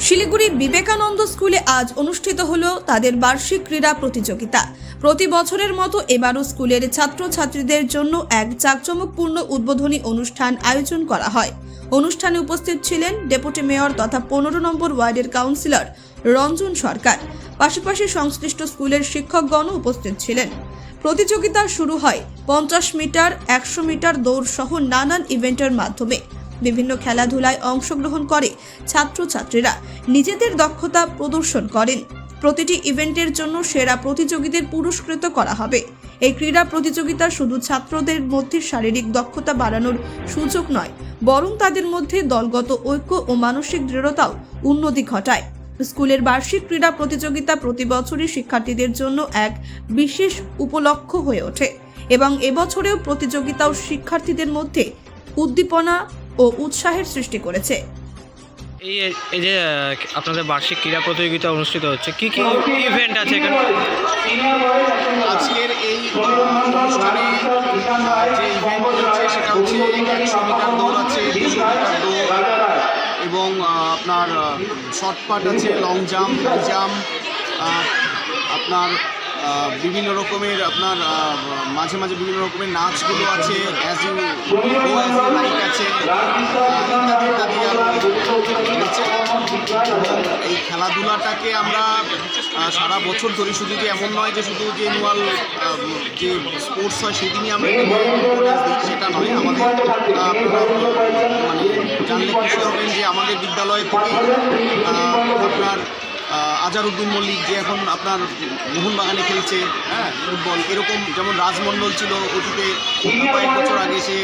শিলিগুড়ি বিবেকানন্দ স্কুলে আজ অনুষ্ঠিত হলো তাদের বার্ষিক ক্রীড়া প্রতিযোগিতা। প্রতি বছরের মতো এবারও স্কুলের ছাত্রছাত্রীদের জন্য এক জাঁকজমকপূর্ণ উদ্বোধনী অনুষ্ঠান আয়োজন করা হয়। অনুষ্ঠানে উপস্থিত ছিলেন ডেপুটি মেয়র তথা 15 নম্বর ওয়ার্ডের কাউন্সিলর রঞ্জন সরকার। পাশাপাশি সংশ্লিষ্ট স্কুলের শিক্ষকগণও উপস্থিত ছিলেন। প্রতিযোগিতা শুরু হয় 50 মিটার, 100 মিটার দৌড় সহ নানান ইভেন্টের মাধ্যমে। বিভিন্ন খেলাধুলায় অংশগ্রহণ করে ছাত্রছাত্রীরা নিজেদের দক্ষতা প্রদর্শন করেন। প্রতিটি ইভেন্টের জন্য সেরা প্রতিযোগীদের পুরস্কৃত করা হবে। এই ক্রীড়া প্রতিযোগিতা শুধু ছাত্রদের মধ্যে শারীরিক দক্ষতা বাড়ানোর সুযোগ নয়, বরং তাদের মধ্যে দলগত ঐক্য ও মানসিক দৃঢ়তাও উন্নতি ঘটায়। স্কুলের বার্ষিক ক্রীড়া প্রতিযোগিতা প্রতি বছরই শিক্ষার্থীদের জন্য এক বিশেষ উপলক্ষ হয়ে ওঠে এবং এবছরেও প্রতিযোগিতাও শিক্ষার্থীদের মধ্যে উদ্দীপনা ও উৎসাহের সৃষ্টি করেছে। এই যে আপনাদের বার্ষিক ক্রীড়া প্রতিযোগিতা অনুষ্ঠিত হচ্ছে, কি কি ইভেন্ট আছে এখানে? আজকের এই অনুষ্ঠানে যে ইভেন্ট হচ্ছে সেটা হচ্ছে 100 মিটার দৌড় আছে, 200 মিটার দৌড় এবং আপনার শর্টপাট আছে, লং জাম্প, হাই জাম্প, আপনার বিভিন্ন রকমের আপনার মাঝে মাঝে বিভিন্ন রকমের নাচগুলো আছে, অ্যাজ ইউ লাইক আছে, ইত্যাদি ইত্যাদি রয়েছে। এবং এই খেলাধুলাটাকে আমরা সারা বছর ধরে শুধু যে এমন নয় যে শুধু যে অ্যানুয়াল যে স্পোর্টস হয় সেদিনই আমরা ইম্পর্টেন্স দিই, সেটা নয়। আমাদের মানে জানলে খুশি হবেন যে আমাদের বিদ্যালয় থেকেই আপনার আজারউদ্দিন মল্লিক, যে এখন আপনার মোহনবাগানে খেলছে ফুটবল, এরকম যেমন রাজমণ্ডল ছিল অতীতে কয়েক বছর আগে, সে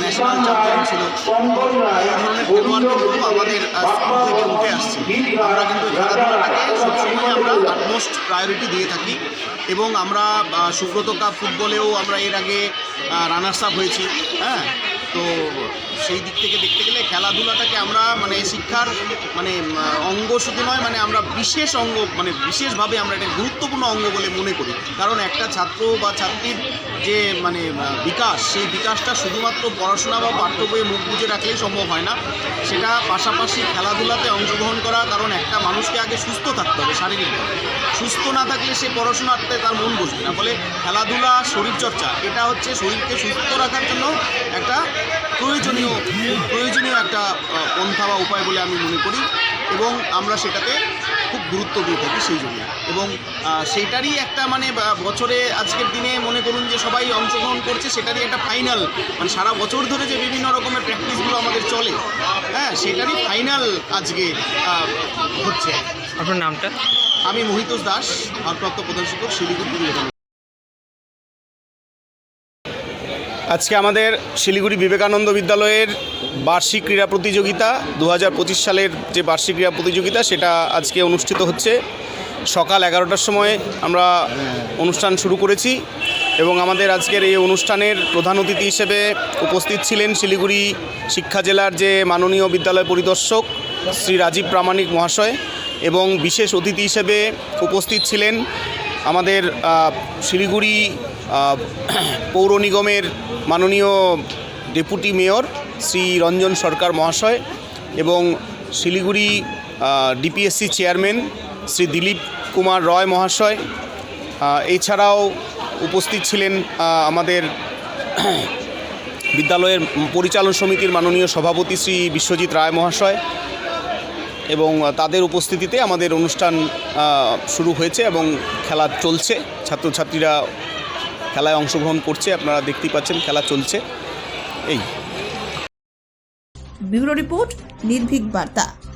ন্যাশনাল চ্যাম্পিয়ন ছিল। এই ধরনের খেলোয়াড় কিন্তু আমাদের স্কুল থেকে উঠে আসছে। আমরা কিন্তু খেলাধুলাটাকে সবসময় আমরা আটমোস্ট প্রায়োরিটি দিয়ে থাকি এবং আমরা সুব্রত কাপ ফুটবলেও আমরা এর আগে রানার্স আপ হয়েছি। তো সেই দিক থেকে দেখতে গেলে খেলাধুলাটাকে আমরা মানে শিক্ষার মানে অঙ্গ শুধু নয়, মানে আমরা বিশেষ অঙ্গ, মানে বিশেষভাবে আমরা এটা গুরুত্বপূর্ণ অঙ্গ বলে মনে করি। কারণ একটা ছাত্র বা ছাত্রীর যে মানে বিকাশ, সেই বিকাশটা শুধুমাত্র পড়াশোনা বা পাঠ্য বইয়ে মুখ বুজে রাখলেই সম্ভব হয় না, সেটা পাশাপাশি খেলাধুলাতে অংশগ্রহণ করা। কারণ একটা মানুষকে আগে সুস্থ থাকতে হবে শারীরিকভাবে, সুস্থ না থাকলে সে পড়াশোনাতে তার মন বসবে না। ফলে খেলাধুলা, শরীরচর্চা, এটা হচ্ছে শরীরকে সুস্থ রাখার জন্য একটা প্রয়োজনীয় একটা পন্থা বা উপায় বলে আমি মনে করি এবং আমরা সেটাতে খুব গুরুত্ব দিয়ে থাকি সেই জন্য। এবং সেইটারই একটা মানে বছরে আজকের দিনে মনে করুন যে সবাই অংশগ্রহণ করছে, সেটারই একটা ফাইনাল, মানে সারা বছর ধরে যে বিভিন্ন রকমের প্র্যাকটিসগুলো আমাদের চলে, সেটারই ফাইনাল আজকে হচ্ছে। আপনার নামটা? আমি মহিতোষ দাস, ভারপ্রাপ্ত প্রধান শিক্ষক, শিলিগুড়ি বিবেকানন্দ। আজকে আমাদের শিলিগুড়ি বিবেকানন্দ বিদ্যালয়ের বার্ষিক ক্রীড়া প্রতিযোগিতা 2025 সালের যে বার্ষিক ক্রীড়া প্রতিযোগিতা, সেটা আজকে অনুষ্ঠিত হচ্ছে। সকাল 11টার সময় আমরা অনুষ্ঠান শুরু করেছি এবং আমাদের আজকের এই অনুষ্ঠানের প্রধান অতিথি হিসেবে উপস্থিত ছিলেন শিলিগুড়ি শিক্ষা জেলার যে মাননীয় বিদ্যালয় পরিদর্শক শ্রী রাজীব প্রামাণিক মহাশয়, এবং বিশেষ অতিথি হিসেবে উপস্থিত ছিলেন আমাদের শিলিগুড়ি পৌর নিগমের মাননীয় ডেপুটি মেয়র শ্রী রঞ্জন সরকার মহাশয় এবং শিলিগুড়ি ডিপিএসসি চেয়ারম্যান শ্রী দিলীপ কুমার রয় মহাশয়। এছাড়াও উপস্থিত ছিলেন আমাদের বিদ্যালয়ের পরিচালন সমিতির মাননীয় সভাপতি শ্রী বিশ্বজিৎ রায় মহাশয়, এবং তাদের উপস্থিতিতে আমাদের অনুষ্ঠান শুরু হয়েছে এবং খেলা চলছে। ছাত্রছাত্রীরা খেলায় অংশগ্রহণ করছে, আপনারা দেখতেই পাচ্ছেন খেলা চলছে। এই ব্যুরো রিপোর্ট, নির্ভীক বার্তা।